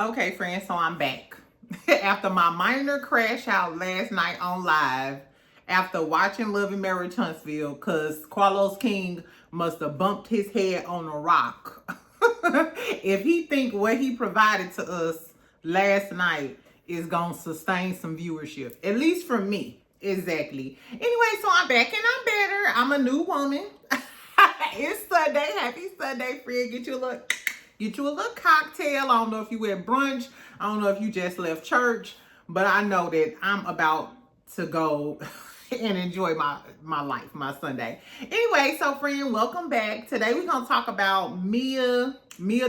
Okay, friends, so I'm back. After my minor crash out last night on live, after watching Love and Marriage Huntsville, because Carlos King must have bumped his head on a rock. If he think what he provided to us last night is going to sustain some viewership, at least from me. Exactly. Anyway, so I'm back and I'm better. I'm a new woman. It's Sunday. Happy Sunday, friend. Get you a little cocktail. I don't know if you at brunch. I don't know if you just left church, but I know that I'm about to go and enjoy my life, my Sunday. Anyway, so friend, welcome back. Today we're gonna talk about Mia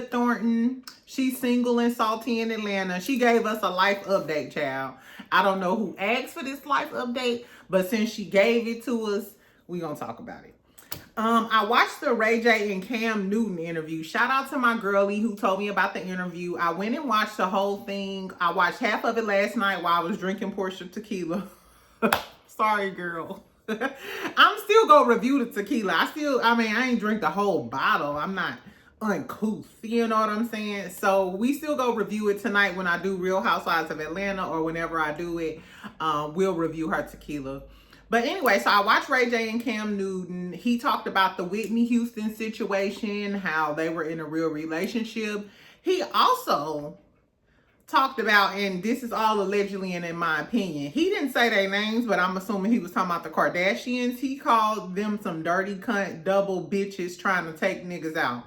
Thornton. She's single and salty in Atlanta. She gave us a life update, child. I don't know who asked for this life update, but since she gave it to us, we're gonna talk about it. I watched the Ray J and Cam Newton interview. Shout out to my girlie who told me about the interview. I went and watched the whole thing. I watched half of it last night while I was drinking Portia tequila. Sorry, girl. I'm still gonna review the tequila. I ain't drink the whole bottle. I'm not uncouth. You know what I'm saying? So we still go review it tonight when I do Real Housewives of Atlanta, or whenever I do it, we'll review her tequila. But anyway, so I watched Ray J and Cam Newton. He talked about the Whitney Houston situation, how they were in a real relationship. He also talked about, and this is all allegedly and in my opinion, he didn't say their names, but I'm assuming he was talking about the Kardashians. He called them some dirty cunt double bitches trying to take niggas out.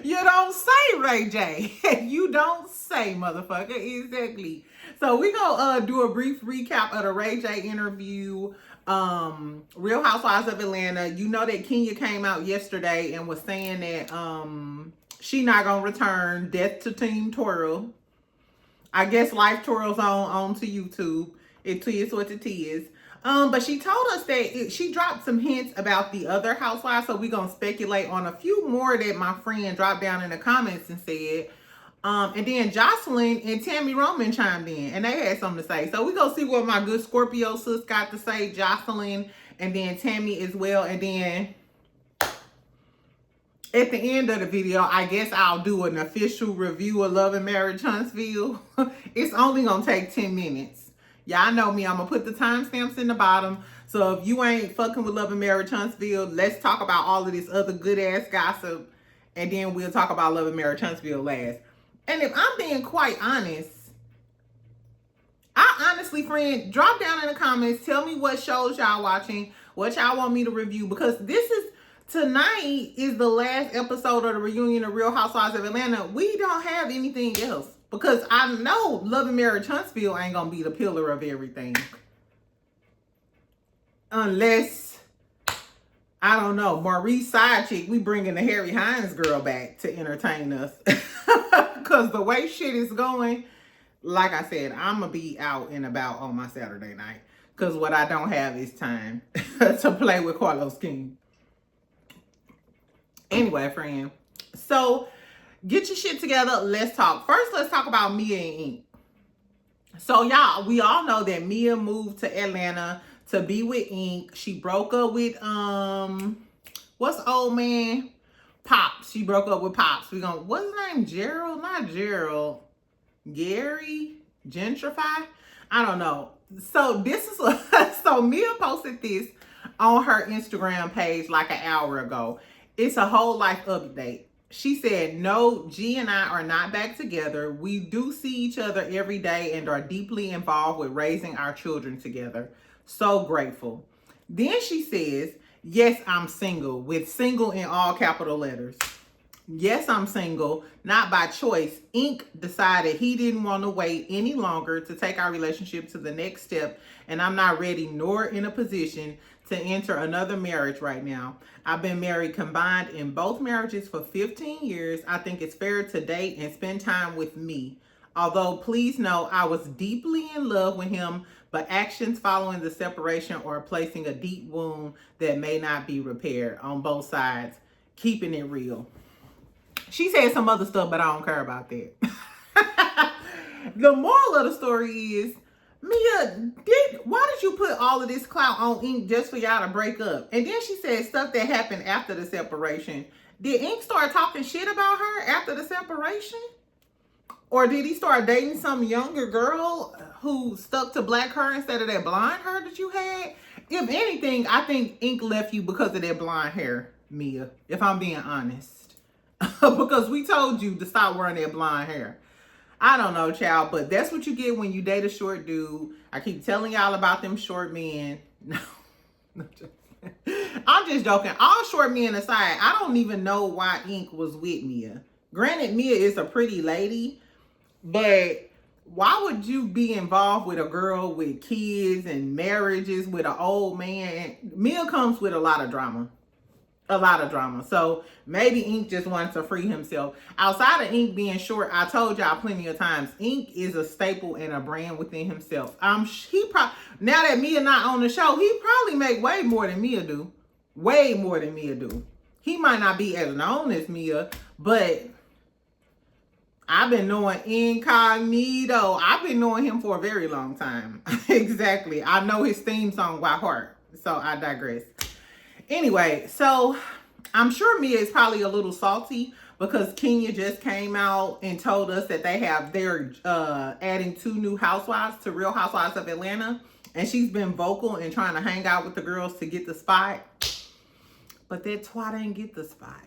You don't say, Ray J. You don't say, motherfucker. Exactly. So we gonna do a brief recap of the Ray J interview. Real Housewives of Atlanta. You know that Kenya came out yesterday and was saying that she not gonna return. Death to Team Twirl. I guess life twirls on to YouTube. It is what it is. But she told us that she dropped some hints about the other housewives, so we're going to speculate on a few more that my friend dropped down in the comments and said. And then Joseline and Tami Roman chimed in, and they had something to say. So we're going to see what my good Scorpio sis got to say, Joseline, and then Tami as well. And then at the end of the video, I guess I'll do an official review of Love and Marriage Huntsville. It's only going to take 10 minutes. Y'all know me. I'm going to put the timestamps in the bottom. So if you ain't fucking with Love and Marriage Huntsville, let's talk about all of this other good-ass gossip. And then we'll talk about Love and Marriage Huntsville last. And if I'm being quite honest, I honestly, friend, drop down in the comments. Tell me what shows y'all watching. What y'all want me to review. Because tonight is the last episode of the reunion of Real Housewives of Atlanta. We don't have anything else. Because I know Love and Marriage Huntsville ain't going to be the pillar of everything. Unless, I don't know, Maurice side chick, we bringing the Harry Hines girl back to entertain us. Because the way shit is going, like I said, I'm going to be out and about on my Saturday night. Because what I don't have is time to play with Carlos King. Anyway, friend. So, get your shit together. Let's talk. First, let's talk about Mia and Ink. So, y'all, we all know that Mia moved to Atlanta to be with Ink. She broke up with, what's old man? Pops. She broke up with Pops. What's his name? Gerald? Not Gerald. Gary? Gentrify? I don't know. So, so Mia posted this on her Instagram page like an hour ago. It's a whole life update. She said, no, G and I are not back together. We do see each other every day and are deeply involved with raising our children together. So grateful. Then she says, yes, I'm single, with single in all capital letters. Yes, I'm single, not by choice. Ink decided he didn't want to wait any longer to take our relationship to the next step, and I'm not ready nor in a position to enter another marriage right now. I've been married combined in both marriages for 15 years. I think it's fair to date and spend time with me. Although, please know, I was deeply in love with him, but actions following the separation are placing a deep wound that may not be repaired on both sides. Keeping it real. She said some other stuff, but I don't care about that. The moral of the story is, Mia, why did you put all of this clout on Ink just for y'all to break up? And then she said stuff that happened after the separation Did Ink start talking shit about her after the separation? Or did he start dating some younger girl who stuck to black hair instead of that blonde hair that you had? If anything, I think Ink left you because of that blonde hair, Mia, if I'm being honest. Because we told you to stop wearing that blonde hair. I don't know, child, but that's what you get when you date a short dude. I keep telling y'all about them short men. No, I'm just joking. All short men aside, I don't even know why Ink was with Mia. Granted, Mia is a pretty lady, but why would you be involved with a girl with kids and marriages with an old man? Mia comes with a lot of drama. A lot of drama. So maybe Ink just wants to free himself. Outside of Ink being short, I told y'all plenty of times, Ink is a staple and a brand within himself. Now that Mia not on the show, he probably make way more than Mia do. Way more than Mia do. He might not be as known as Mia, but I've been knowing Incognito. I've been knowing him for a very long time. Exactly. I know his theme song by heart. So I digress. Anyway, so I'm sure Mia is probably a little salty because Kenya just came out and told us that they're adding 2 new housewives to Real Housewives of Atlanta. And she's been vocal and trying to hang out with the girls to get the spot. But that twat ain't get the spot.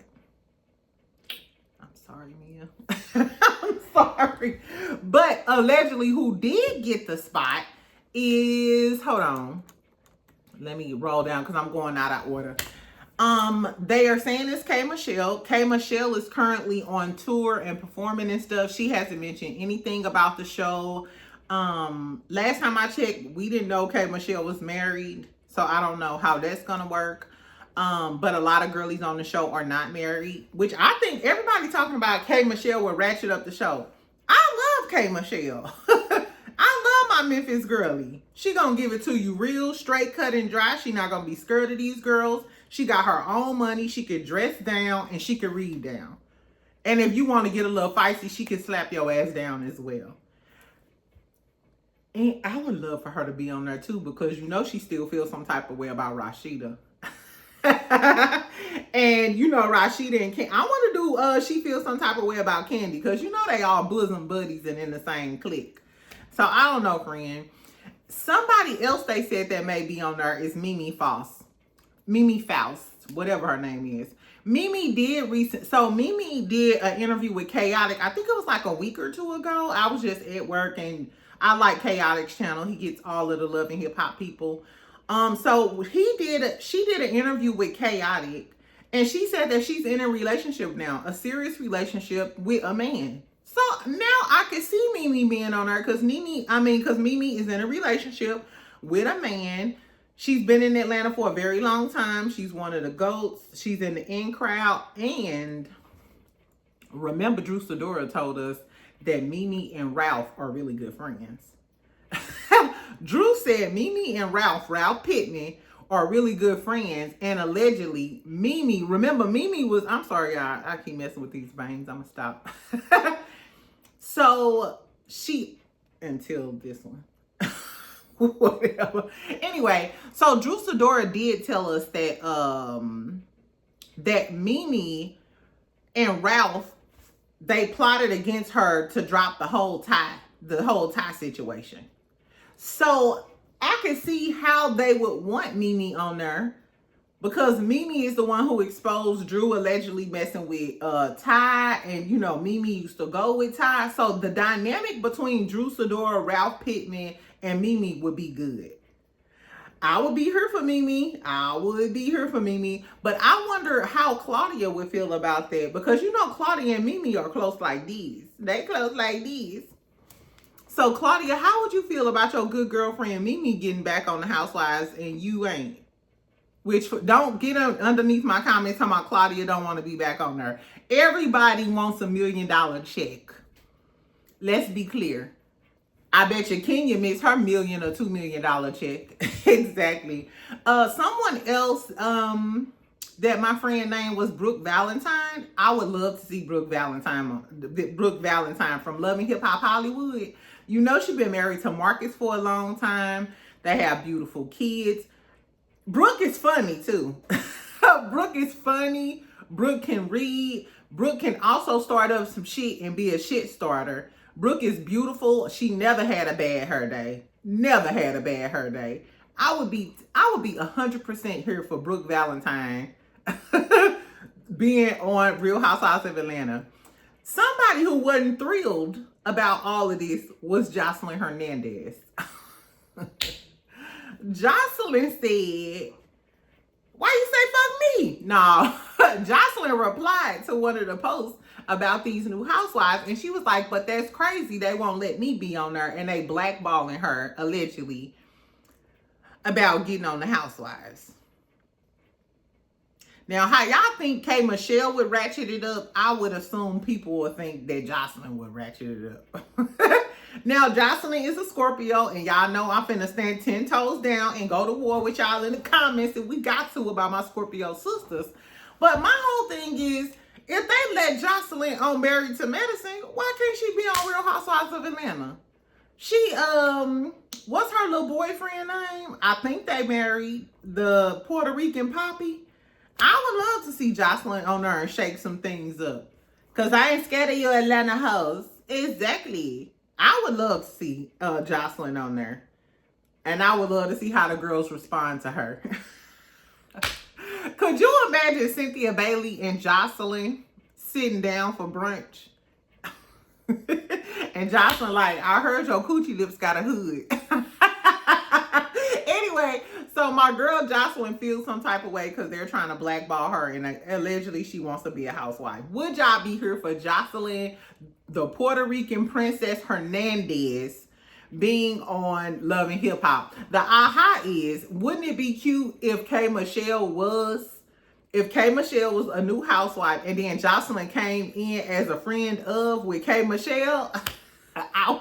I'm sorry, Mia. I'm sorry. But allegedly who did get the spot is, hold on. Let me roll down because I'm going out of order. They are saying it's K.Michelle. K.Michelle is currently on tour and performing and stuff. She hasn't mentioned anything about the show. Last time I checked, we didn't know K.Michelle was married. So I don't know how that's going to work. But a lot of girlies on the show are not married, which I think everybody talking about K.Michelle will ratchet up the show. I love K.Michelle. I love my Memphis girlie. She gonna give it to you real straight cut and dry. She not gonna be scared of these girls. She got her own money. She could dress down and she could read down. And if you want to get a little feisty, she can slap your ass down as well. And I would love for her to be on there too, because you know she still feels some type of way about Rashida. And you know Rashida and Candy. I want to do she feels some type of way about Candy, because you know they all bosom buddies and in the same clique. So I don't know, friend. Somebody else they said that may be on there is Mimi Faust. Mimi Faust, whatever her name is. Mimi did an interview with Chaotic. I think it was like a week or 2 ago. I was just at work and I like Chaotic's channel. He gets all of the love and hip hop people. So she did an interview with Chaotic, and she said that she's in a relationship now, a serious relationship with a man. So now I can see Mimi being on her because Mimi is in a relationship with a man. She's been in Atlanta for a very long time. She's one of the GOATs. She's in the in crowd. And remember, Drew Sidora told us that Mimi and Ralph are really good friends. Drew said Mimi and Ralph Pittman, are really good friends. And allegedly, Mimi was, I'm sorry, y'all, I keep messing with these bangs. I'm going to stop. So until this one. Whatever. Anyway, so Drew Sidora did tell us that that Mimi and Ralph, they plotted against her to drop the whole tie situation. So I can see how they would want Mimi on there, because Mimi is the one who exposed Drew allegedly messing with Ty, and you know Mimi used to go with Ty. So the dynamic between Drew Sidora, Ralph Pittman, and Mimi would be good. I would be here for Mimi. But I wonder how Claudia would feel about that, because you know Claudia and Mimi are close like these. They close like these. So Claudia, how would you feel about your good girlfriend Mimi getting back on the Housewives and you ain't? Which, don't get underneath my comments talking about Claudia don't want to be back on there. Everybody wants $1 million check. Let's be clear. I bet you Kenya missed her $1 million or $2 million check. Exactly. Someone else that my friend name was Brooke Valentine. I would love to see Brooke Valentine from Love and Hip Hop Hollywood. You know she's been married to Marcus for a long time. They have beautiful kids. Brooke is funny too. Brooke is funny. Brooke can read. Brooke can also start up some shit and be a shit starter. Brooke is beautiful. She never had a bad hair day. Never had a bad hair day. I would be 100% here for Brooke Valentine being on Real Housewives of Atlanta. Somebody who wasn't thrilled about all of this was Joseline Hernandez. Joseline said, why you say fuck me? No, Joseline replied to one of the posts about these new housewives, and she was like, but that's crazy. They won't let me be on there, and they blackballing her, allegedly, about getting on the housewives. Now, how y'all think K.Michelle would ratchet it up? I would assume people would think that Joseline would ratchet it up. Now, Joseline is a Scorpio, and y'all know I'm finna stand 10 toes down and go to war with y'all in the comments if we got to about my Scorpio sisters. But my whole thing is, if they let Joseline on Married to Medicine, why can't she be on Real Housewives of Atlanta? She, what's her little boyfriend name? I think they married the Puerto Rican Poppy. I would love to see Joseline on there and shake some things up. Because I ain't scared of you Atlanta hoes. Exactly. I would love to see Joseline on there. And I would love to see how the girls respond to her. Could you imagine Cynthia Bailey and Joseline sitting down for brunch? And Joseline like, I heard your coochie lips got a hood. Anyway, so my girl Joseline feels some type of way because they're trying to blackball her and allegedly she wants to be a housewife. Would y'all be here for Joseline, the Puerto Rican Princess Hernandez, being on Love and Hip Hop? The aha is, wouldn't it be cute if K.Michelle was a new housewife and then Joseline came in as a friend of with K.Michelle? I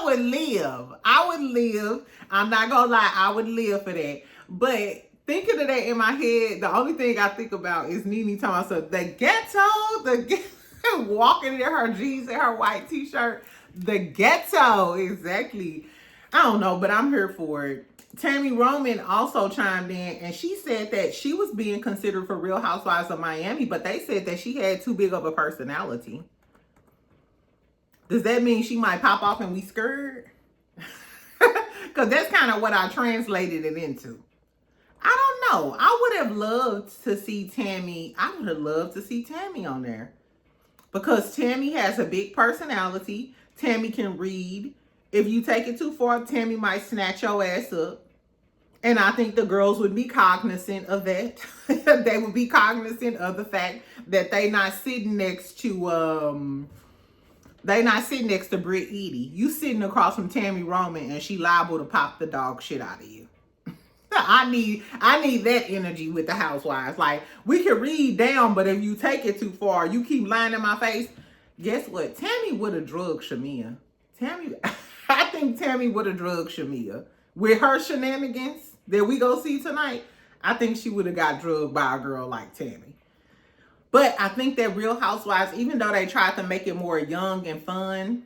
would live. I'm not gonna lie, I would live for that. But thinking of that in my head, the only thing I think about is Nene talking about the ghetto, walking in her jeans and her white t-shirt. The ghetto, exactly. I don't know, but I'm here for it. Tami Roman also chimed in and she said that she was being considered for Real Housewives of Miami, but they said that she had too big of a personality. Does that mean she might pop off and we scared? Because that's kind of what I translated it into. I don't know. I would have loved to see Tami. I would have loved to see Tami on there. Because Tami has a big personality. Tami can read. If you take it too far, Tami might snatch your ass up. And I think the girls would be cognizant of that. They would be cognizant of the fact that they not sitting next to Britt Edie. You sitting across from Tami Roman and she liable to pop the dog shit out of you. I need that energy with the housewives. Like, we can read down, but if you take it too far, you keep lying in my face. Guess what? Tami would have drugged Shamia. I think Tami would have drugged Shamia. With her shenanigans that we go see tonight, I think she would have got drugged by a girl like Tami. But I think that Real Housewives, even though they tried to make it more young and fun,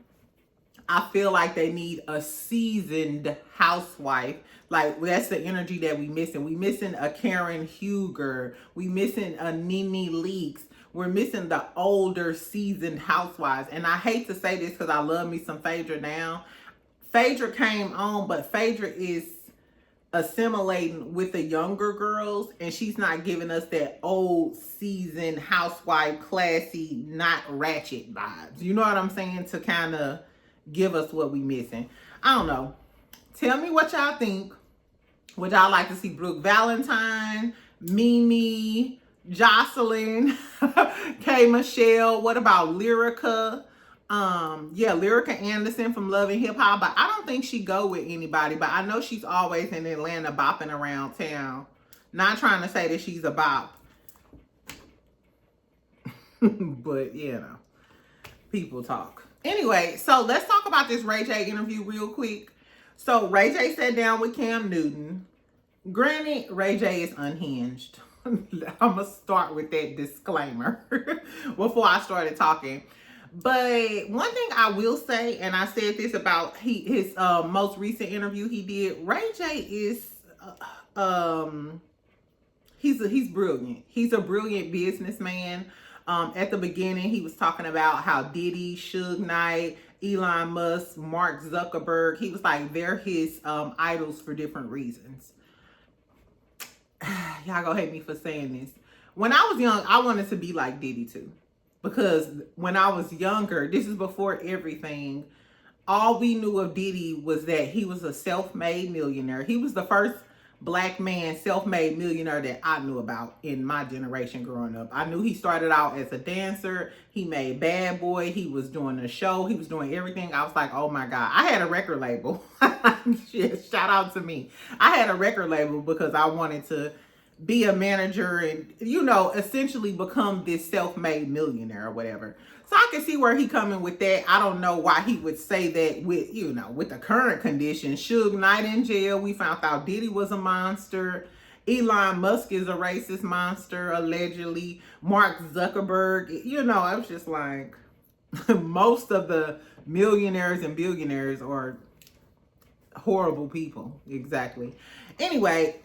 I feel like they need a seasoned housewife. Like, that's the energy that we missing. We missing a Karen Huger. We missing a Nene Leakes. We're missing the older seasoned housewives. And I hate to say this because I love me some Phaedra now. Phaedra came on, but Phaedra is assimilating with the younger girls, and she's not giving us that old seasoned housewife, classy, not ratchet vibes. You know what I'm saying? To kind of give us what we missing. I don't know. Tell me what y'all think. Would y'all like to see Brooke Valentine, Mimi, Joseline, K.Michelle? What about Lyrica? Yeah, Lyrica Anderson from Love and Hip Hop, but I don't think she go with anybody, but I know she's always in Atlanta bopping around town. Not trying to say that she's a bop. But, you know, people talk. Anyway, so let's talk about this Ray J interview real quick. So Ray J sat down with Cam Newton. Granted, Ray J is unhinged. I'm going to start with that disclaimer before I started talking. But one thing I will say, and I said this about his most recent interview he did, Ray J is, he's brilliant. He's a brilliant businessman. At the beginning, he was talking about how Diddy, Suge Knight, Elon Musk, Mark Zuckerberg, he was like, they're his idols for different reasons. Y'all gonna hate me for saying this. When I was young, I wanted to be like Diddy too. Because when I was younger, this is before everything, all we knew of Diddy was that he was a self-made millionaire. He was the first black man self-made millionaire that I knew about in my generation growing up. I knew he started out as a dancer. He made Bad Boy. He was doing a show. He was doing everything. I was like, oh my God. I had a record label. Shit, shout out to me. I had a record label because I wanted to be a manager and, you know, essentially become this self-made millionaire or whatever. So I can see where he coming with that. I don't know why he would say that with, you know, with the current conditions. Suge Knight in jail. We found out Diddy was a monster. Elon Musk is a racist monster, allegedly. Mark Zuckerberg, you know, I was just like, most of the millionaires and billionaires are horrible people. Exactly. Anyway,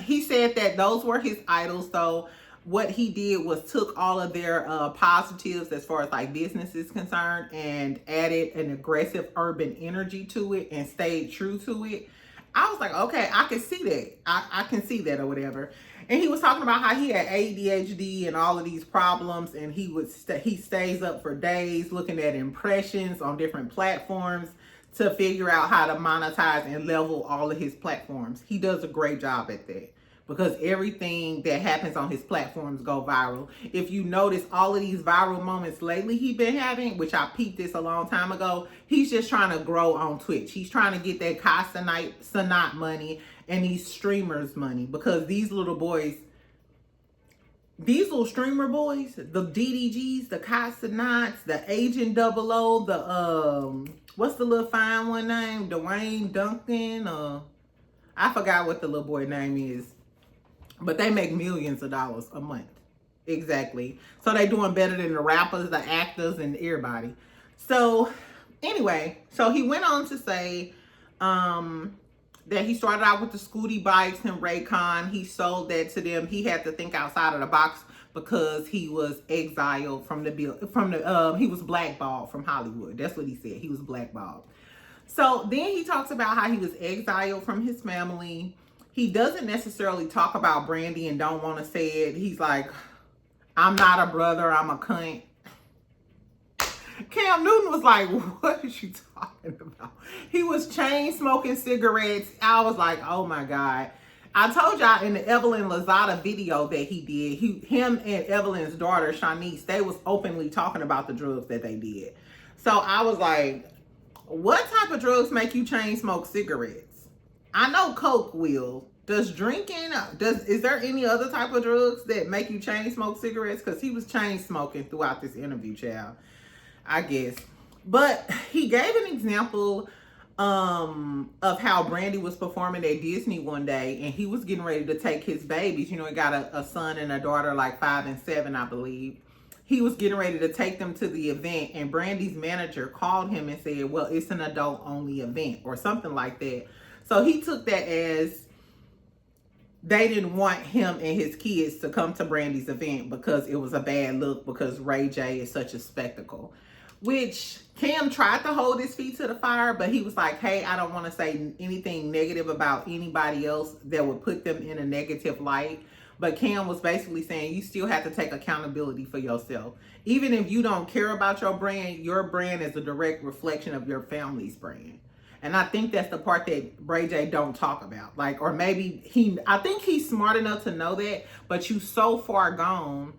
he said that those were his idols. So what he did was took all of their positives as far as like business is concerned and added an aggressive urban energy to it and stayed true to it. I was like, okay, I can see that. I can see that or whatever. And he was talking about how he had ADHD and all of these problems, and he stays up for days looking at impressions on different platforms to figure out how to monetize and level all of his platforms. He does a great job at that because everything that happens on his platforms go viral. If you notice all of these viral moments lately he's been having, which I peeped this a long time ago, he's just trying to grow on Twitch. He's trying to get that Karsdashians money and these streamers money because these little boys, these little streamer boys, the DDGs, the Karsdashians, the Agent 00, the what's the little fine one name? Dwayne Duncan, I forgot what the little boy name is. But they make millions of dollars a month. Exactly. So they doing better than the rappers, the actors, and everybody. So anyway, so he went on to say that he started out with the Scooty bikes and Raycon. He sold that to them. He had to think outside of the box because he was exiled from he was blackballed from Hollywood. That's what he said. He was blackballed. So then he talks about how he was exiled from his family. He doesn't necessarily talk about Brandy and don't want to say it. He's like, I'm not a brother, I'm a cunt. Cam Newton was like, what is you talking about? He was chain smoking cigarettes. I was like, oh my God. I told y'all in the Evelyn Lozada video that he did, him and Evelyn's daughter, Shanice, they was openly talking about the drugs that they did. So I was like, what type of drugs make you chain smoke cigarettes? I know Coke will. Is there any other type of drugs that make you chain smoke cigarettes? Because he was chain smoking throughout this interview, child, I guess. But he gave an example of how Brandy was performing at Disney one day, and he was getting ready to take his babies. You know, he got a son and a daughter, like 5 and 7, I believe. He was getting ready to take them to the event, and Brandy's manager called him and said, well, it's an adult-only event or something like that. So he took that as they didn't want him and his kids to come to Brandy's event because it was a bad look because Ray J is such a spectacle. Which Cam tried to hold his feet to the fire, but he was like, hey, I don't want to say anything negative about anybody else that would put them in a negative light. But Cam was basically saying you still have to take accountability for yourself. Even if you don't care about your brand is a direct reflection of your family's brand. And I think that's the part that Ray J don't talk about. Like, or maybe I think he's smart enough to know that, but you so far gone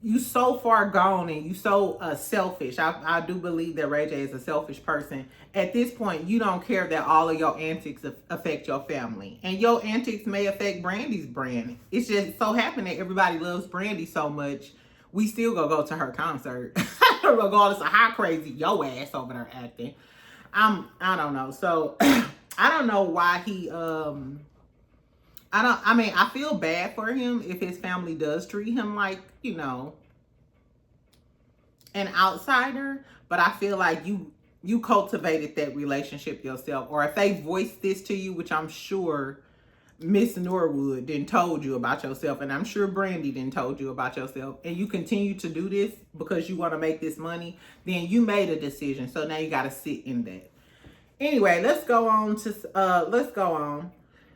and you so selfish. I do believe that Ray J is a selfish person. At this point, you don't care that all of your antics affect your family. And your antics may affect Brandy's brand. It's just so happened that everybody loves Brandy so much, we still go to her concert. Regardless of how crazy your ass over there acting. I don't know. So I don't know why he I feel bad for him if his family does treat him like, you know, an outsider, but I feel like you cultivated that relationship yourself, or if they voiced this to you, which I'm sure Miss Norwood didn't told you about yourself, and I'm sure Brandy didn't told you about yourself, and you continue to do this because you want to make this money, then you made a decision. So now you got to sit in that. Anyway, let's go on.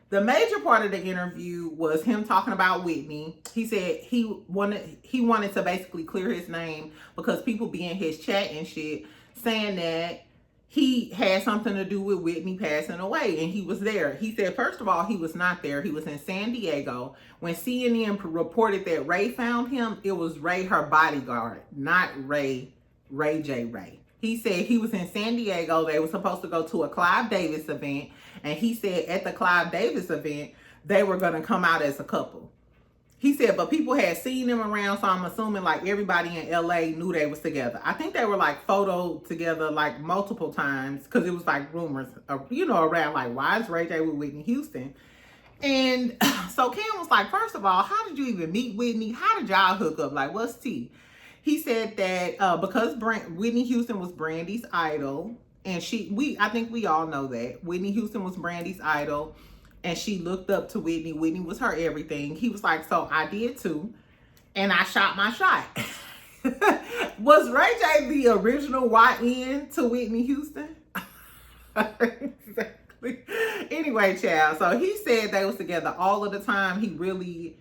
The major part of the interview was him talking about Whitney. He said he wanted to basically clear his name because people be in his chat and shit saying that he had something to do with Whitney passing away, and he was there. He said, first of all, he was not there. He was in San Diego. When CNN reported that Ray found him, it was Ray, her bodyguard, not Ray J. He said he was in San Diego. They were supposed to go to a Clive Davis event, and he said at the Clive Davis event, they were going to come out as a couple. He said, but people had seen them around, so I'm assuming like everybody in LA knew they was together. I think they were like photoed together like multiple times because it was like rumors, around like, why is Ray J with Whitney Houston? And so Cam was like, first of all, how did you even meet Whitney? How did y'all hook up? Like, what's tea? He said that because Whitney Houston was Brandy's idol, and I think we all know that Whitney Houston was Brandy's idol, and she looked up to Whitney. Whitney was her everything. He was like, so I did too, and I shot my shot. Was Ray J the original YN to Whitney Houston? Exactly. Anyway, child, so he said they was together all of the time. He really,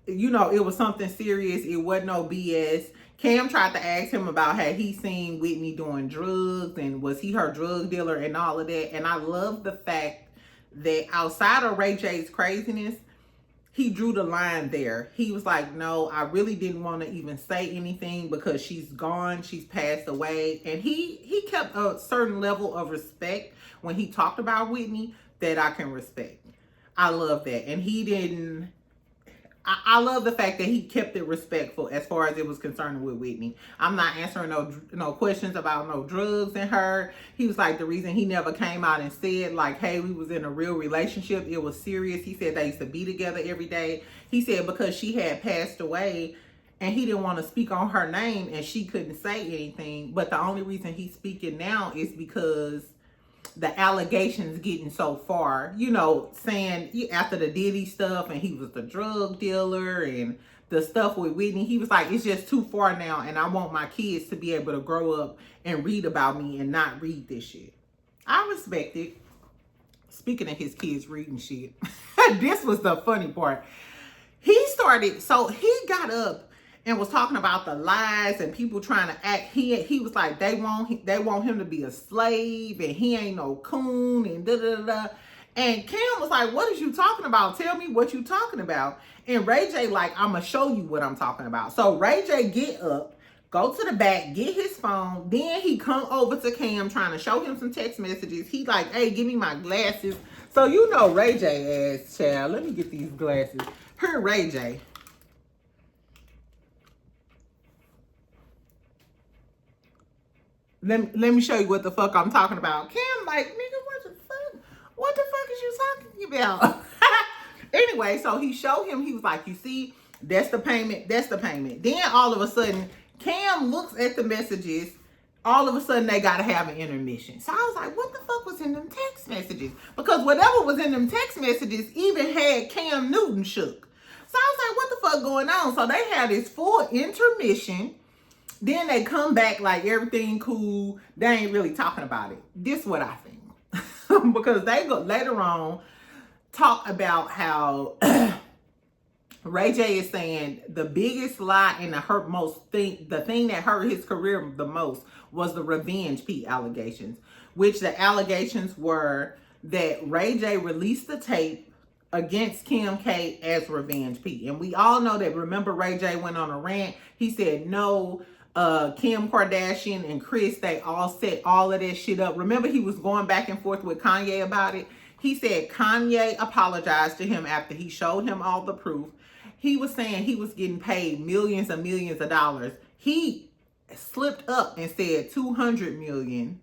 it was something serious. It wasn't no BS. Cam tried to ask him about had he seen Whitney doing drugs and was he her drug dealer and all of that. And I love the fact that outside of Ray J's craziness, he drew the line there. He was like, no, I really didn't want to even say anything because she's gone. She's passed away. And he kept a certain level of respect when he talked about Whitney that I can respect. I love that. And he didn't... I love the fact that he kept it respectful as far as it was concerned with Whitney. I'm not answering no questions about no drugs in her. He was like, the reason he never came out and said like, hey, we was in a real relationship. It was serious. He said they used to be together every day. He said because she had passed away and he didn't want to speak on her name and she couldn't say anything. But the only reason he's speaking now is because the allegations getting so far, saying after the Diddy stuff and he was the drug dealer and the stuff with Whitney, he was like, it's just too far now and I want my kids to be able to grow up and read about me and not read this shit. I respect it. Speaking of his kids reading shit, this was the funny part. He got up and was talking about the lies and people trying to act. He was like, they want him to be a slave and he ain't no coon and da-da-da-da. And Cam was like, what is you talking about? Tell me what you talking about. And Ray J like, I'm going to show you what I'm talking about. So Ray J get up, go to the back, get his phone. Then he come over to Cam trying to show him some text messages. He like, hey, give me my glasses. So Ray J ass, child. Let me get these glasses. Here, Ray J. Let me show you what the fuck I'm talking about. Cam like, nigga, what the fuck? What the fuck is you talking about? Anyway, so he showed him, he was like, you see, that's the payment, that's the payment. Then all of a sudden, Cam looks at the messages. All of a sudden, they got to have an intermission. So I was like, what the fuck was in them text messages? Because whatever was in them text messages even had Cam Newton shook. So I was like, what the fuck going on? So they had this full intermission. Then they come back like everything cool. They ain't really talking about it. This is what I think. Because they go later on talk about how Ray J is saying the biggest lie and the thing that hurt his career the most was the Revenge P allegations, which the allegations were that Ray J released the tape against Kim K as Revenge P. And we all know that, remember Ray J went on a rant. He said, no, Kim Kardashian and Chris, they all set all of that shit up. Remember he was going back and forth with Kanye about it. He said Kanye apologized to him after he showed him all the proof. He was saying he was getting paid millions and millions of dollars. He slipped up and said 200 million.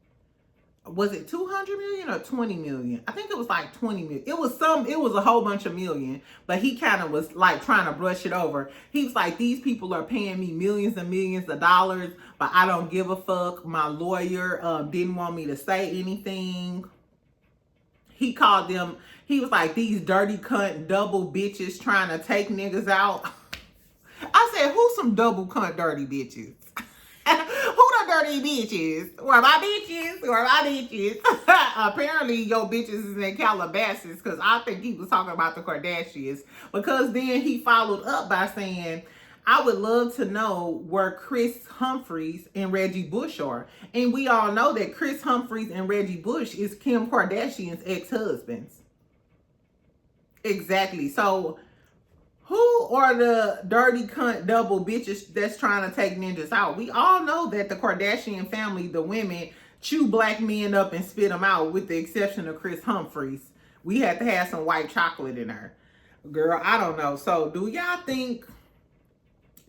Was it 200 million or 20 million? I think it was like 20 million. It was a whole bunch of million, but he kind of was like trying to brush it over. He was like, these people are paying me millions and millions of dollars, but I don't give a fuck. My lawyer didn't want me to say anything. He called them He was like, these dirty cunt double bitches trying to take niggas out. I said, who's some double cunt dirty bitches? Who the dirty bitches? Where my bitches? Where my bitches? Apparently, your bitches is in Calabasas, because I think he was talking about the Kardashians. Because then he followed up by saying, I would love to know where Kris Humphries and Reggie Bush are. And we all know that Kris Humphries and Reggie Bush is Kim Kardashian's ex-husbands. Exactly. So, who are the dirty cunt double bitches that's trying to take ninjas out? We all know that the Kardashian family, the women, chew black men up and spit them out, with the exception of Kris Humphries. We had to have some white chocolate in her. Girl, I don't know. So, do y'all think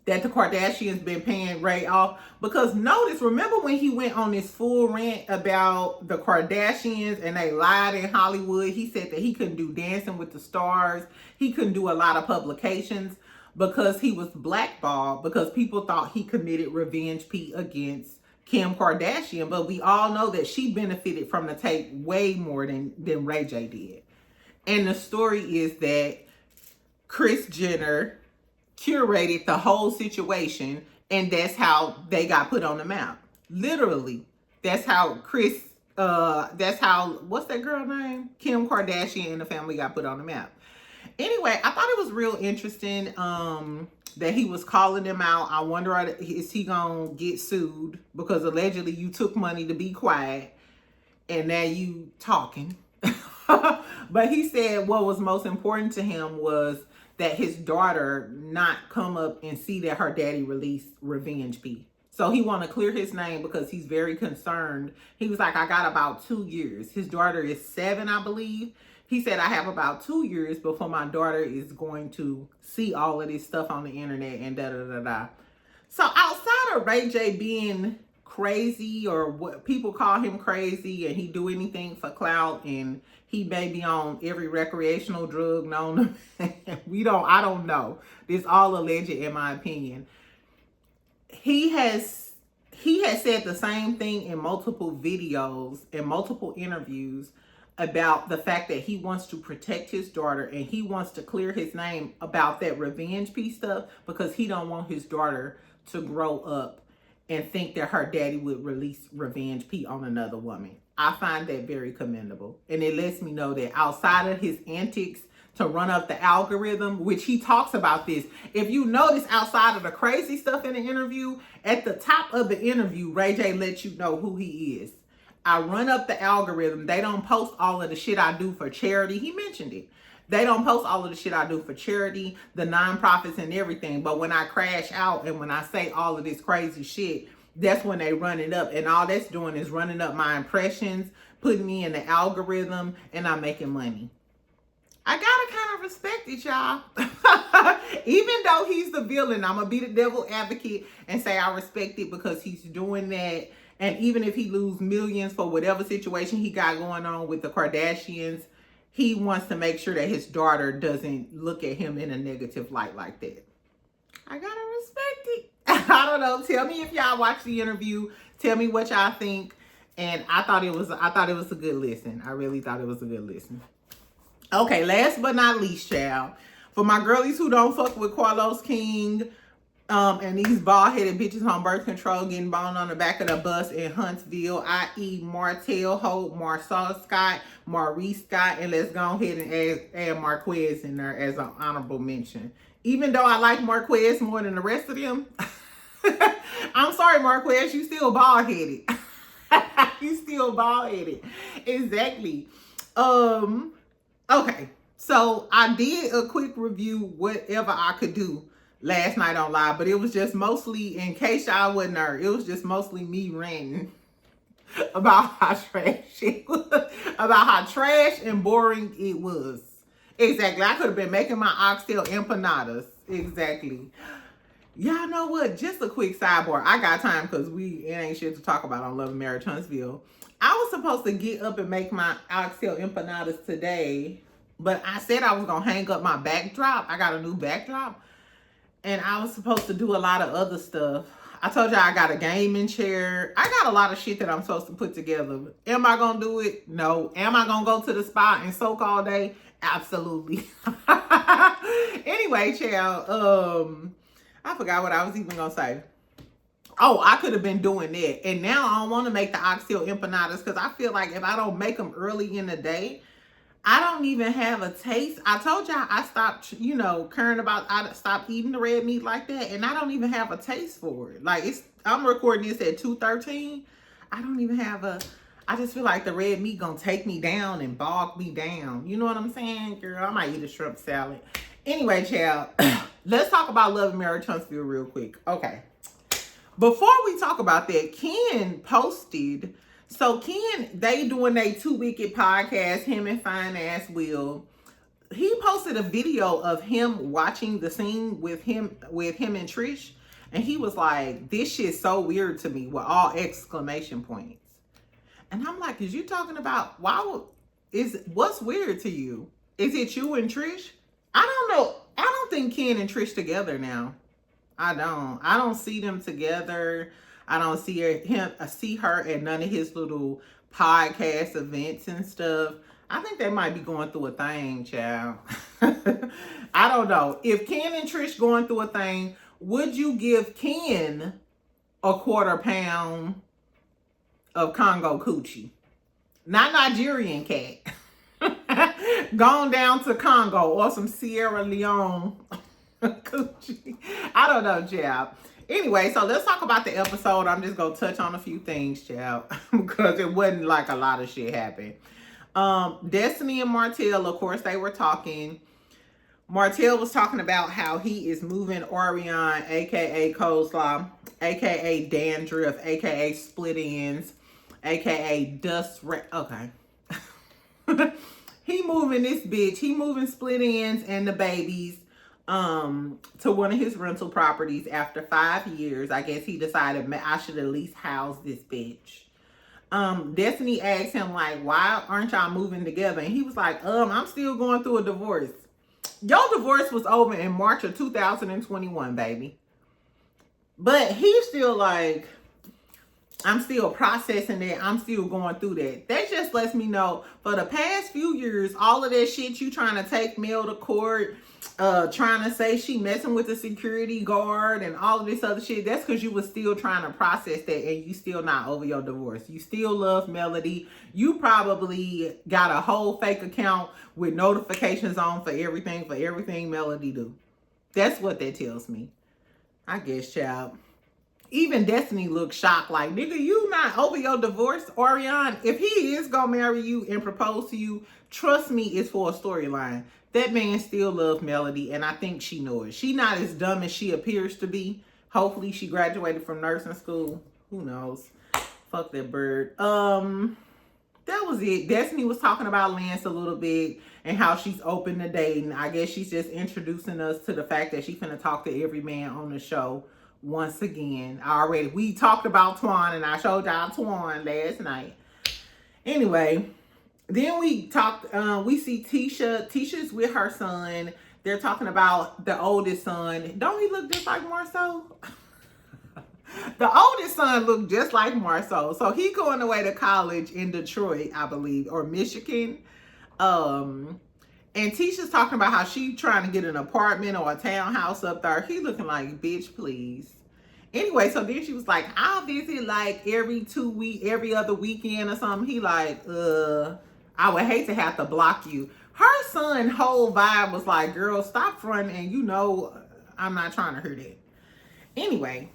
that the Kardashians been paying Ray off? Because notice, remember when he went on this full rant about the Kardashians and they lied in Hollywood? He said that he couldn't do Dancing with the Stars. He couldn't do a lot of publications because he was blackballed, because people thought he committed revenge P against Kim Kardashian. But we all know that she benefited from the tape way more than Ray J did. And the story is that Kris Jenner curated the whole situation, and that's how they got put on the map. Literally, that's how what's that girl name? Kim Kardashian and the family got put on the map. Anyway, I thought it was real interesting that he was calling them out. I wonder, is he gonna get sued? Because allegedly you took money to be quiet, and now you talking. But he said what was most important to him was that his daughter not come up and see that her daddy released Revenge P. So he want to clear his name because he's very concerned. He was like, I got about 2 years. His daughter is 7, I believe. He said, I have about 2 years before my daughter is going to see all of this stuff on the internet and da-da-da-da. So outside of Ray J being crazy, or what people call him crazy, and he do anything for clout, and he may be on every recreational drug known to I don't know. This all alleged in my opinion. He has said the same thing in multiple videos and multiple interviews about the fact that he wants to protect his daughter, and he wants to clear his name about that revenge piece stuff, because he don't want his daughter to grow up and think that her daddy would release Revenge P on another woman. I find that very commendable. And it lets me know that outside of his antics to run up the algorithm, which he talks about this. If you notice, outside of the crazy stuff in the interview, at the top of the interview, Ray J lets you know who he is. I run up the algorithm. They don't post all of the shit I do for charity. He mentioned it. They don't post all of the shit I do for charity, the nonprofits and everything. But when I crash out and when I say all of this crazy shit, that's when they run it up. And all that's doing is running up my impressions, putting me in the algorithm, and I'm making money. I gotta kind of respect it, y'all. Even though he's the villain, I'm gonna be the devil advocate and say I respect it because he's doing that. And even if he lose millions for whatever situation he got going on with the Kardashians, he wants to make sure that his daughter doesn't look at him in a negative light like that. I gotta respect it. I don't know. Tell me if y'all watched the interview. Tell me what y'all think. And I thought it was a good listen. I really thought it was a good listen. Okay, last but not least, child. For my girlies who don't fuck with Carlos King, and these bald-headed bitches on birth control getting boned on the back of the bus in Huntsville, i.e. Martell Hope, Marsau Scott, Maurice Scott, and let's go ahead and add Marquez in there as an honorable mention. Even though I like Marquez more than the rest of them, I'm sorry, Marquez, you still bald-headed. You still bald-headed. Exactly. Okay, so I did a quick review, whatever I could do, last night on live, but it was just mostly, in case y'all wasn't there, it was just mostly me ranting about how trash it was, about how trash and boring it was. Exactly. I could have been making my oxtail empanadas. Exactly. Y'all know what? Just a quick sidebar. I got time because it ain't shit to talk about on Love and Marriage Huntsville. I was supposed to get up and make my oxtail empanadas today, but I said I was going to hang up my backdrop. I got a new backdrop. And I was supposed to do a lot of other stuff. I told y'all I got a gaming chair. I got a lot of shit that I'm supposed to put together. Am I gonna do it? No. Am I gonna go to the spa and soak all day? Absolutely. Anyway, child, I forgot what I was even gonna say. Oh, I could have been doing that. And now I don't want to make the oxtail empanadas because I feel like if I don't make them early in the day, I don't even have a taste. I told y'all I stopped, caring about, I stopped eating the red meat like that. And I don't even have a taste for it. Like, I'm recording this at 2:13. I don't even have I just feel like the red meat gonna take me down and bog me down. You know what I'm saying, girl? I might eat a shrimp salad. Anyway, child, let's talk about Love and Marriage Huntsville real quick. Okay. Before we talk about that, Ken posted, so Ken, they doing a Two Wicked podcast, him and Fine Ass Will. He posted a video of him watching the scene with him and Trish. And he was like, this shit's so weird to me with all exclamation points. And I'm like, is you talking about, what's weird to you? Is it you and Trish? I don't know. I don't think Ken and Trish together now. I don't see them together. I don't see her at none of his little podcast events and stuff. I think they might be going through a thing, child. I don't know. If Ken and Trish going through a thing, would you give Ken a 1/4 pound of Congo coochie? Not Nigerian cat. Gone down to Congo or some Sierra Leone coochie. I don't know, child. Anyway, so let's talk about the episode. I'm just gonna touch on a few things, child, because it wasn't like a lot of shit happened. Destiny and Martell, of course, they were talking. Martell was talking about how he is moving Orion, aka Coleslaw, aka Dandruff, aka Split Ends, aka Dust. Okay. He moving this bitch. He moving Split Ends and the babies to one of his rental properties after 5 years. I guess he decided I should at least house this bitch. Destiny asked him, like, why aren't y'all moving together? And he was like, I'm still going through a divorce. Your divorce was over in March of 2021, baby. But he's still like, I'm still processing that. I'm still going through that. That just lets me know for the past few years, all of that shit you trying to take Mel to court, trying to say she messing with the security guard and all of this other shit, that's because you was still trying to process that and you still not over your divorce. You still love Melody. You probably got a whole fake account with notifications on for everything Melody do. That's what that tells me. I guess, child. Even Destiny looked shocked, like, nigga, you not over your divorce, Orion? If he is gonna marry you and propose to you, trust me, it's for a storyline. That man still loves Melody, and I think she knows it. She not as dumb as she appears to be. Hopefully she graduated from nursing school. Who knows? Fuck that bird. That was it. Destiny was talking about Lance a little bit and how she's open to dating. I guess she's just introducing us to the fact that she's finna talk to every man on the show. Once again, we talked about Twan, and I showed y'all Twan last night. Anyway, then we talked, we see Tisha's with her son. They're talking about the oldest son. Don't he look just like Marceau? The oldest son looked just like Marceau. So he going away to college in Detroit, I believe, or Michigan. And Tisha's talking about how she trying to get an apartment or a townhouse up there. He looking like, bitch, please. Anyway, so then she was like, I'll visit like every other weekend or something. He like, I would hate to have to block you. Her son whole vibe was like, girl, stop fronting, and you know I'm not trying to hear that. Anyway,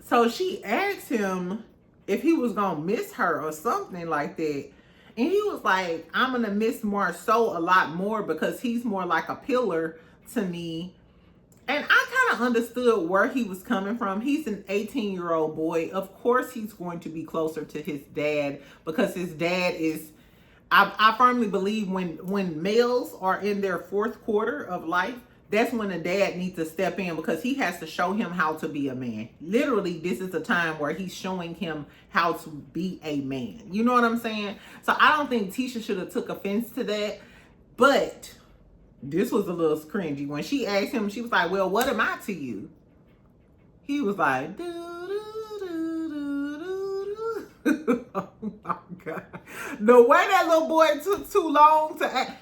so she asked him if he was gonna miss her or something like that. And he was like, I'm going to miss Marceau a lot more because he's more like a pillar to me. And I kind of understood where he was coming from. He's an 18-year-old boy. Of course, he's going to be closer to his dad because his dad is, I firmly believe when males are in their 4th quarter of life, that's when the dad needs to step in because he has to show him how to be a man. Literally, this is a time where he's showing him how to be a man. You know what I'm saying? So I don't think Tisha should have took offense to that. But this was a little cringy. When she asked him, she was like, well, what am I to you? He was like, doo, doo, doo, doo, doo, doo. Oh my God. The way that little boy took too long to act.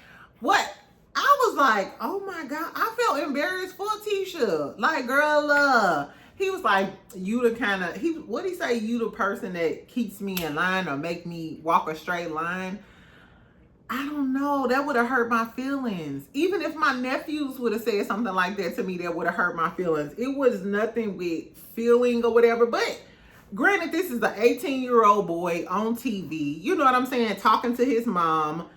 What? I was like, oh my God. I felt embarrassed for Tisha. Like, girl, he was like, you the kind of, what did he say? You the person that keeps me in line or make me walk a straight line. I don't know. That would have hurt my feelings. Even if my nephews would have said something like that to me, that would have hurt my feelings. It was nothing with feeling or whatever. But granted, this is an 18-year-old boy on TV. You know what I'm saying? Talking to his mom.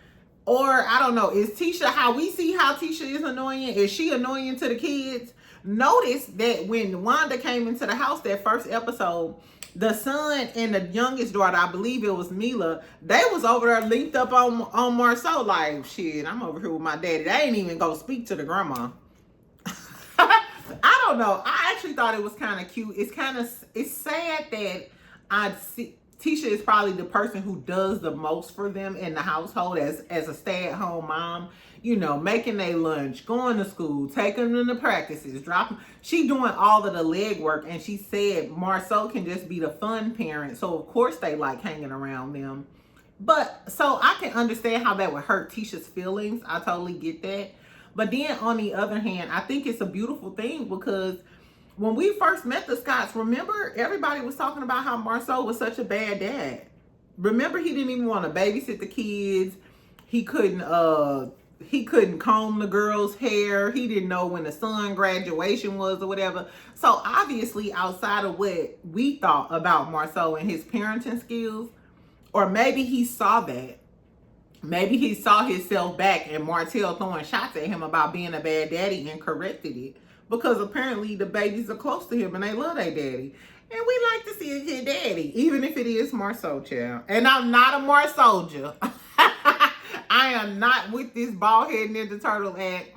Or, I don't know, is Tisha, how we see how Tisha is annoying? Is she annoying to the kids? Notice that when Wanda came into the house that first episode, the son and the youngest daughter, I believe it was Mila, they was over there linked up on Marceau like, shit, I'm over here with my daddy. They ain't even go speak to the grandma. I don't know. I actually thought it was kind of cute. It's sad that I see Tisha is probably the person who does the most for them in the household as a stay-at-home mom. You know, making their lunch, going to school, taking them to practices, dropping. She doing all of the leg work, and she said Marceau can just be the fun parent. So of course they like hanging around them. But so I can understand how that would hurt Tisha's feelings. I totally get that. But then on the other hand, I think it's a beautiful thing because when we first met the Scotts, remember everybody was talking about how Marceau was such a bad dad. Remember he didn't even want to babysit the kids. He couldn't comb the girl's hair. He didn't know when the son graduation was or whatever. So obviously outside of what we thought about Marceau and his parenting skills, or maybe he saw that. Maybe he saw himself back and Martell throwing shots at him about being a bad daddy and corrected it. Because apparently the babies are close to him and they love their daddy. And we like to see a good daddy, even if it is Marceau, child. And I'm not a Marceau-soldier. I am not with this bald-headed Ninja Turtle act.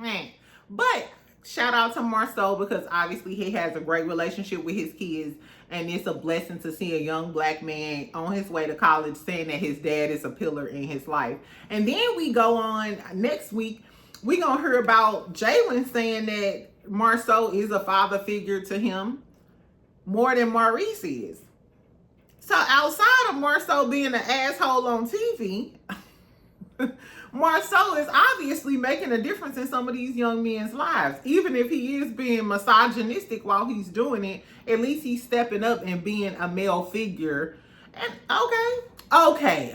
But shout out to Marceau because obviously he has a great relationship with his kids. And it's a blessing to see a young black man on his way to college saying that his dad is a pillar in his life. And then we go on next week. We're going to hear about Jalen saying that Marceau is a father figure to him more than Maurice is. So outside of Marceau being an asshole on TV, Marceau is obviously making a difference in some of these young men's lives. Even if he is being misogynistic while he's doing it, at least he's stepping up and being a male figure. And okay,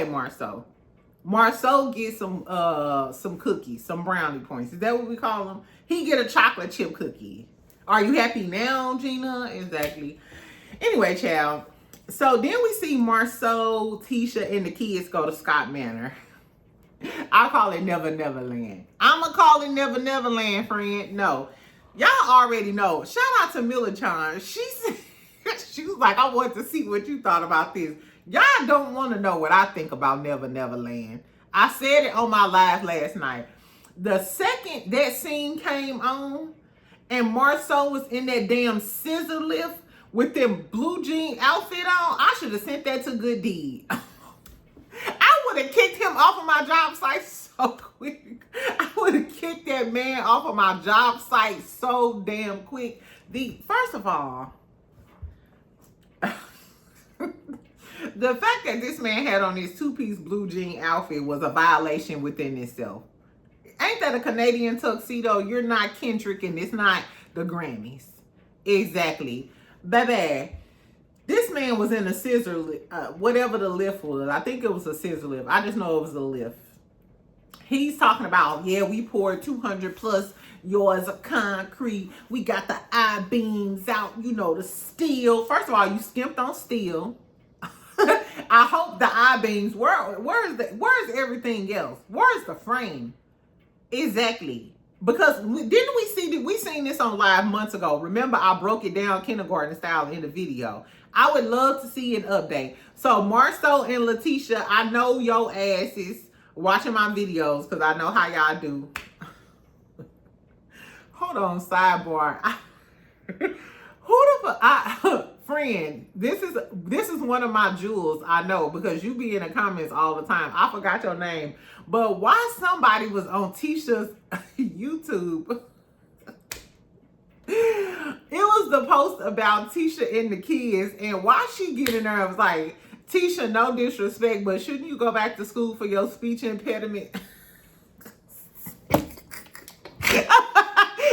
Marceau. Marceau gets some cookies, some brownie points. Is that what we call them? He get a chocolate chip cookie. Are you happy now, Gina? Exactly. Anyway, child. So then we see Marceau, Tisha, and the kids go to Scott Manor. I call it Never Never Land. I'm going to call it Never Never Land, friend. No. Y'all already know. Shout out to Mila Chan. She was like, I want to see what you thought about this. Y'all don't want to know what I think about Never Never Land. I said it on my live last night. The second that scene came on and Marceau was in that damn scissor lift with them blue jean outfit on, I should have sent that to Good Deed. I would have kicked him off of my job site so quick. I would have kicked that man off of my job site so damn quick. First of all, the fact that this man had on his two-piece blue jean outfit was a violation within itself. Ain't that a Canadian tuxedo? You're not Kendrick and it's not the Grammys. Exactly. Baby, this man was in a scissor lift, whatever the lift was. I think it was a scissor lift. I just know it was a lift. He's talking about, yeah, we poured 200 plus yards of concrete. We got the I-beams out, you know, the steel. First of all, you skimped on steel. I hope the I-beams, where's everything else? Where's the frame? Exactly. Because we seen this on live months ago. Remember, I broke it down kindergarten style in the video. I would love to see an update. So Marceau and Letitia, I know your asses watching my videos because I know how y'all do. Hold on, sidebar. Friend, this is one of my jewels, I know, because you be in the comments all the time. I forgot your name. But why somebody was on Tisha's YouTube It was the post about Tisha and the kids, and why she getting there, I was like, Tisha, no disrespect, but shouldn't you go back to school for your speech impediment?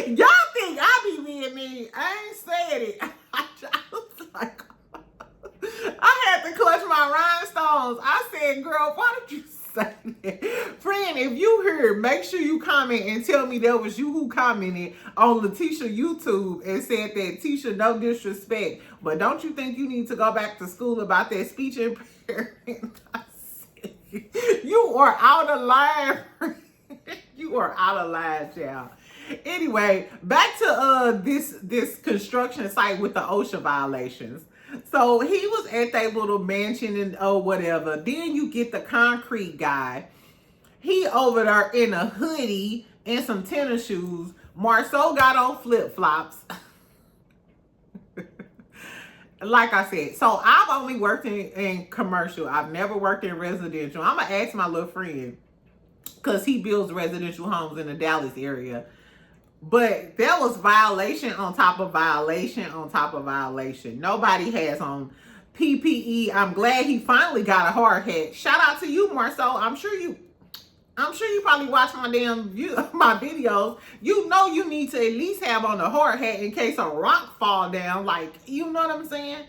Y'all think I be being mean. I ain't said it. I was like, I had to clutch my rhinestones. I said, girl, why did you say that? Friend, if you heard, make sure you comment and tell me that was you who commented on Letitia YouTube and said that Tisha, no disrespect, but don't you think you need to go back to school about that speech impairment? I said, you are out of line. You are out of line, child. Anyway, back to this construction site with the OSHA violations. So he was at that little mansion and whatever. Then you get the concrete guy. He over there in a hoodie and some tennis shoes. Marceau got on flip-flops. Like I said, so I've only worked in commercial. I've never worked in residential. I'm going to ask my little friend because he builds residential homes in the Dallas area. But there was violation on top of violation on top of violation. Nobody has on PPE. I'm glad he finally got a hard hat. Shout out to you, Marceau. I'm sure you probably watch my my videos. You know you need to at least have on a hard hat in case a rock fall down. Like, you know what I'm saying?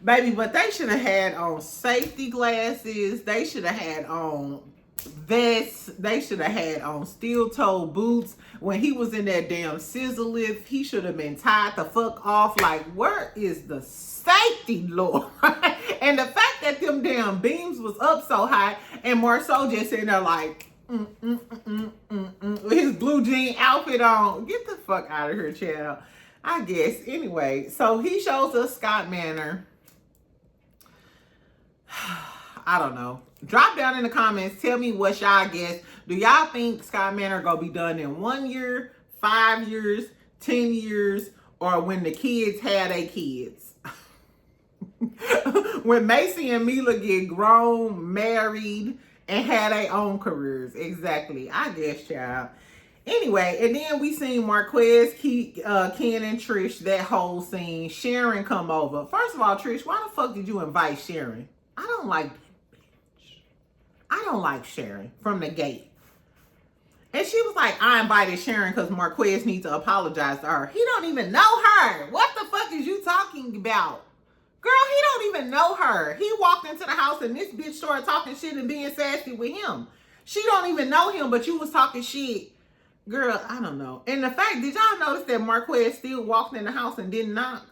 Baby, but they should have had on safety glasses. They should have had on vests. They should have had on steel-toe boots. When he was in that damn scissor lift, he should have been tied the fuck off. Like, where is the safety, Lord? And the fact that them damn beams was up so high and Marceau just sitting there like, with his blue jean outfit on. Get the fuck out of here, child. I guess. Anyway, so he shows us Scott Manor. I don't know. Drop down in the comments. Tell me what y'all guess. Do y'all think Scott Manor gonna be done in 1 year, 5 years, 10 years, or when the kids had their kids? When Macy and Mila get grown, married, and had their own careers. Exactly. I guess, child. Anyway, and then we seen Marquez, Ken, and Trish, that whole scene. Sharon come over. First of all, Trish, why the fuck did you invite Sharon? I don't like Sharon from the gate. And she was like, I invited Sharon because Marquez needs to apologize to her. He don't even know her. What the fuck is you talking about? Girl, he don't even know her. He walked into the house and this bitch started talking shit and being sassy with him. She don't even know him, but you was talking shit. Girl, I don't know. And the fact, did y'all notice that Marquez still walked in the house and didn't knock?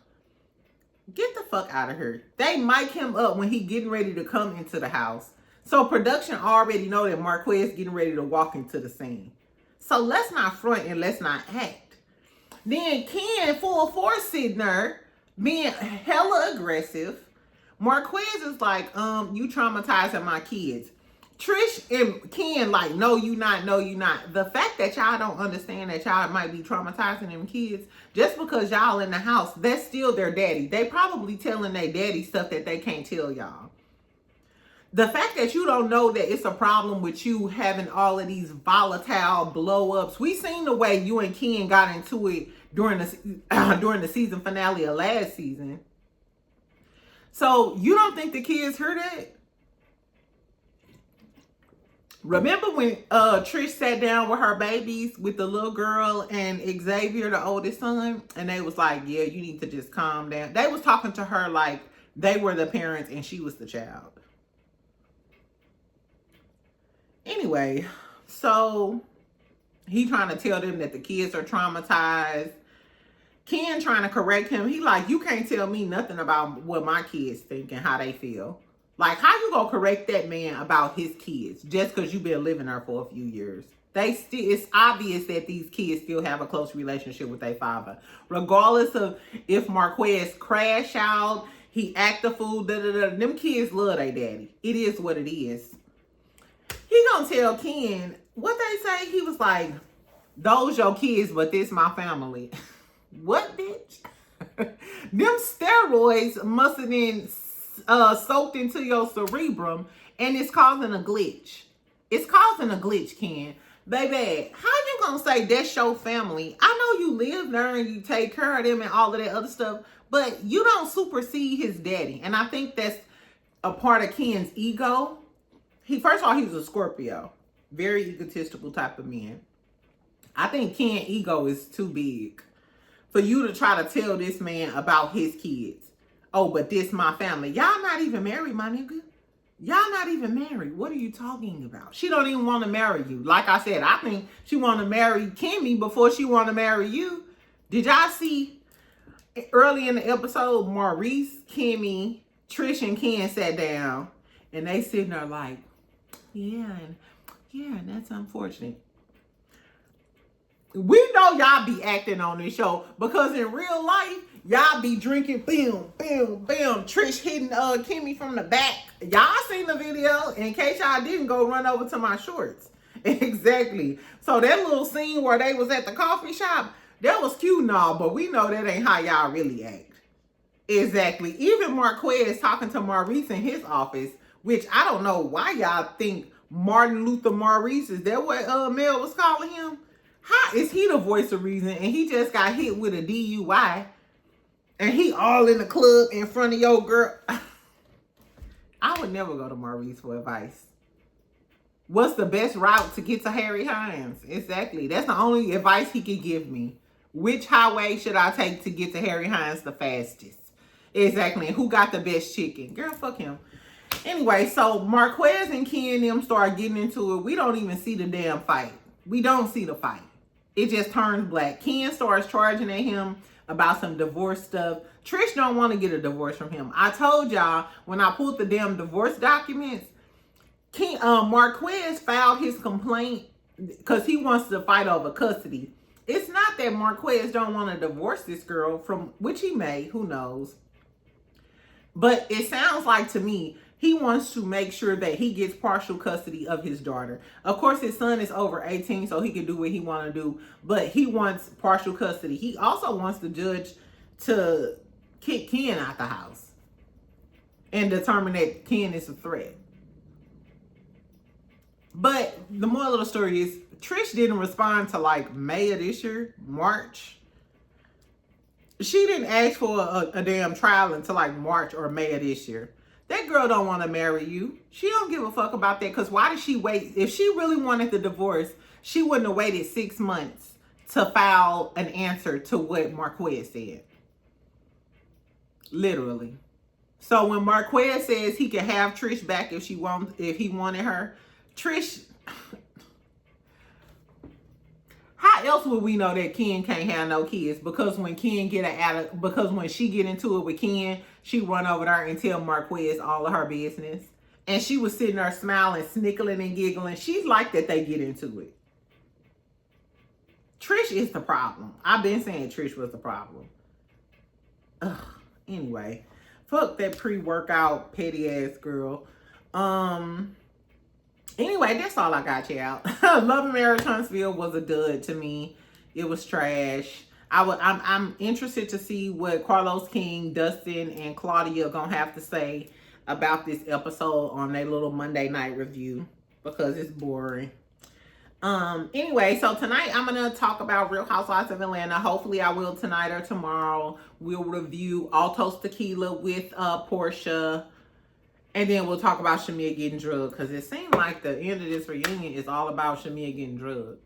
Get the fuck out of here. They mic him up when he getting ready to come into the house. So production already know that Marquez getting ready to walk into the scene. So let's not front and let's not act. Then Ken, full force, sitting there being hella aggressive. Marquez is like, you traumatizing my kids. Trish and Ken like, no, you not, no, you not. The fact that y'all don't understand that y'all might be traumatizing them kids, just because y'all in the house, that's still their daddy. They probably telling their daddy stuff that they can't tell y'all. The fact that you don't know that it's a problem with you having all of these volatile blow-ups. We seen the way you and Ken got into it during the season finale of last season. So you don't think the kids heard that? Remember when Trish sat down with her babies, with the little girl and Xavier, the oldest son, and they was like, yeah, you need to just calm down. They was talking to her like they were the parents and she was the child. Anyway, so he trying to tell them that the kids are traumatized. Ken trying to correct him. He like, you can't tell me nothing about what my kids think and how they feel. Like, how you gonna correct that man about his kids just because you've been living there for a few years? It's obvious that these kids still have a close relationship with their father. Regardless of if Marquez crash out, he act a fool, them kids love their daddy. It is what it is. He gonna tell Ken, what they say? He was like, those your kids, but this my family. What, bitch? Them steroids must have been soaked into your cerebrum, and it's causing a glitch. It's causing a glitch, Ken. Baby, how you gonna say that's your family. I know you live there and you take care of them and all of that other stuff, but you don't supersede his daddy. And I think that's a part of Ken's ego. First of all, he's a Scorpio. Very egotistical type of man. I think Ken's ego is too big for you to try to tell this man about his kids. Oh, but this my family. Y'all not even married, my nigga. Y'all not even married. What are you talking about? She don't even want to marry you. Like I said, I think she want to marry Kimmy before she want to marry you. Did y'all see early in the episode, Maurice, Kimmy, Trish, and Ken sat down and they sitting there like, yeah, that's unfortunate. We know y'all be acting on this show because in real life, y'all be drinking, bam, bam, bam. Trish hitting Kimmy from the back. Y'all seen the video. In case y'all didn't, go run over to my shorts. Exactly. So that little scene where they was at the coffee shop, that was cute and all, but we know that ain't how y'all really act. Exactly. Even Marquez talking to Maurice in his office, which I don't know why y'all think Martin Luther Maurice, is that what Mel was calling him? How is he the voice of reason and he just got hit with a DUI and he all in the club in front of your girl? I would never go to Maurice for advice. What's the best route to get to Harry Hines? Exactly. That's the only advice he could give me. Which highway should I take to get to Harry Hines the fastest? Exactly. And who got the best chicken? Girl, fuck him. Anyway, so Marquez and Ken and them start getting into it. We don't even see the damn fight. We don't see the fight. It just turns black. Ken starts charging at him about some divorce stuff. Trish don't want to get a divorce from him. I told y'all when I pulled the damn divorce documents, Marquez filed his complaint because he wants to fight over custody. It's not that Marquez don't want to divorce this girl, from which he may, who knows. But it sounds like to me, he wants to make sure that he gets partial custody of his daughter. Of course, his son is over 18, so he can do what he want to do. But he wants partial custody. He also wants the judge to kick Ken out the house and determine that Ken is a threat. But the moral of the story is, Trish didn't respond to like May of this year, March. She didn't ask for a damn trial until like March or May of this year. That girl don't want to marry you. She don't give a fuck about that, because why did she wait? If she really wanted the divorce, she wouldn't have waited 6 months to file an answer to what Marquez said. Literally. So when Marquez says he can have Trish back if he wanted her, Trish, how else would we know that Ken can't have no kids? Because when she get into it with Ken, she run over there and tell Marquez all of her business. And she was sitting there smiling, snickling and giggling. She's like that they get into it. Trish is the problem. I've been saying Trish was the problem. Ugh. Anyway, fuck that pre-workout petty ass girl. Anyway, that's all I got, y'all. Love and Marriage Huntsville was a dud to me. It was trash. I'm interested to see what Carlos King, Dustin, and Claudia are gonna have to say about this episode on their little Monday night review, because it's boring. Anyway, so tonight I'm gonna talk about Real Housewives of Atlanta. Hopefully I will tonight or tomorrow. We'll review Altos Tequila with Portia. And then we'll talk about Shamia getting drugged, because it seemed like the end of this reunion is all about Shamia getting drugged.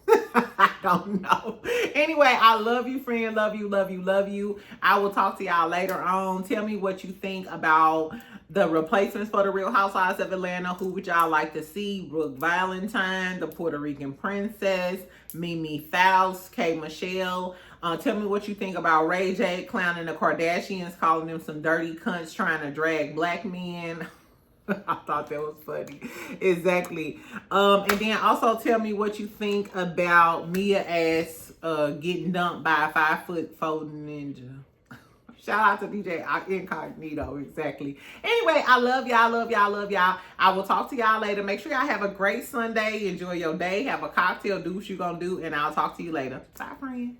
I don't know. Anyway, I love you, friend. Love you, love you, love you. I will talk to y'all later on. Tell me what you think about the replacements for the Real Housewives of Atlanta. Who would y'all like to see? Brooke, Valentine, the Puerto Rican princess, Mimi, Faust, K.Michelle. Tell me what you think about Ray J clowning the Kardashians, calling them some dirty cunts trying to drag black men. I thought that was funny. Exactly. And then also tell me what you think about Mia ass getting dumped by a 5'4" ninja. Shout out to DJ Incognito. Exactly. Anyway, I love y'all, love y'all, love y'all. I will talk to y'all later. Make sure y'all have a great Sunday. Enjoy your day. Have a cocktail. Do what you gonna do. And I'll talk to you later. Bye, friend.